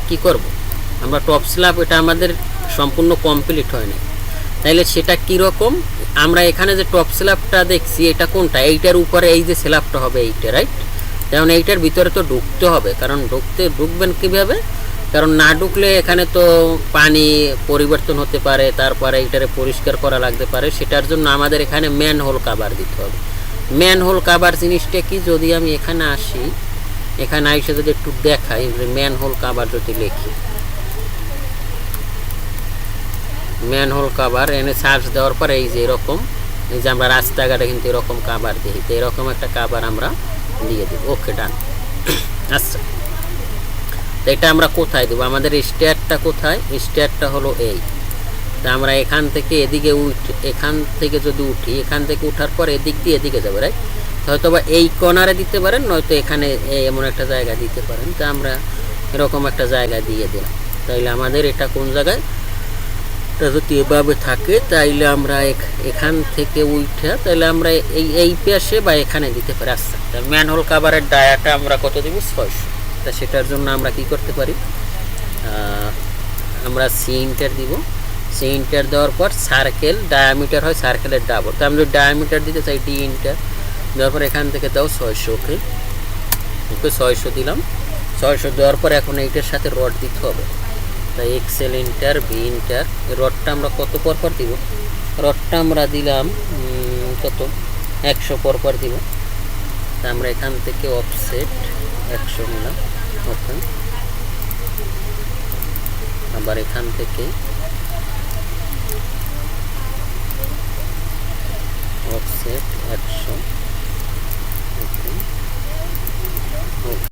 কি করব, আমরা টপ স্ল্যাব এটা আমাদের সম্পূর্ণ কমপ্লিট হয় না। তাইলে সেটা কীরকম, আমরা এখানে যে টপ স্ল্যাবটা দেখছি এটা কোনটা, এইটার উপরে এই যে স্ল্যাবটা হবে এইটা, রাইট? যেমন এইটার ভিতরে তো ঢুকতে হবে, কারণ ঢুকবেন কীভাবে, কারণ না ঢুকলে এখানে তো পানি পরিবর্তন হতে পারে, তারপরে এইটারে পরিষ্কার করা লাগতে পারে, সেটার জন্য আমাদের এখানে ম্যান হোল কাভার দিতে হবে। ম্যান হোল কাভার জিনিসটা কি, যদি আমি এখানে আসি, এখানে আইসে যদি একটু দেখাই, ম্যান হোল কাভার যদি লিখি, ম্যান হোল কাভার এনে সার্চ দেওয়ার পর এই যে এরকম, এই যে আমরা রাস্তাঘাটে কিন্তু এরকম কাভার দিই, তো এরকম একটা কাভার আমরা দিয়ে দেব। ওকে, ডান। আচ্ছা, তো এটা আমরা কোথায় দেবো, আমাদের স্টেয়ারটা কোথায়, স্টেয়ারটা হলো এই। তা আমরা এখান থেকে এদিকে এখান থেকে যদি উঠি, এখান থেকে উঠার পর এদিক দিয়ে এদিকে যাবে, রাইট? হয়তো বা এই কর্নারে দিতে পারেন, নয়তো এখানে এমন একটা জায়গা দিতে পারেন। তা আমরা এরকম একটা জায়গা দিয়ে দিলাম। তাইলে আমাদের এটা কোন জায়গায়, এটা যদি এভাবে থাকে তাইলে আমরা এখান থেকে উঠে তাইলে আমরা এই পাশে বা এখানে দিতে পারি। আচ্ছা, ম্যানহোল কাভারের ডায়াটা আমরা কত দিব, 600। তা সেটার জন্য আমরা কি করতে পারি, আমরা সি ইন্টার দিব। সি ইন্টার দেওয়ার পর সার্কেল ডায়ামিটার হয় সার্কেলের ডাবল, তো আমরা ডায়ামিটার দিতে চাই ডি ইন্টার দেওয়ার পর এখান থেকে দাও 600। ওকে, ওকে 600 দিলাম। 600 দেওয়ার পর এখন এইটার সাথে রড দিতে হবে, তাই এক্সেল ইন্টার ভি ইন্টার। রডটা আমরা কত পরপর দিব, রডটা আমরা দিলাম কত, 100 পরপর দিব। তা আমরা এখান থেকে অফসেট 100 নিলাম। ওকে, আবার এখান থেকে অফসেট 100। ওকে,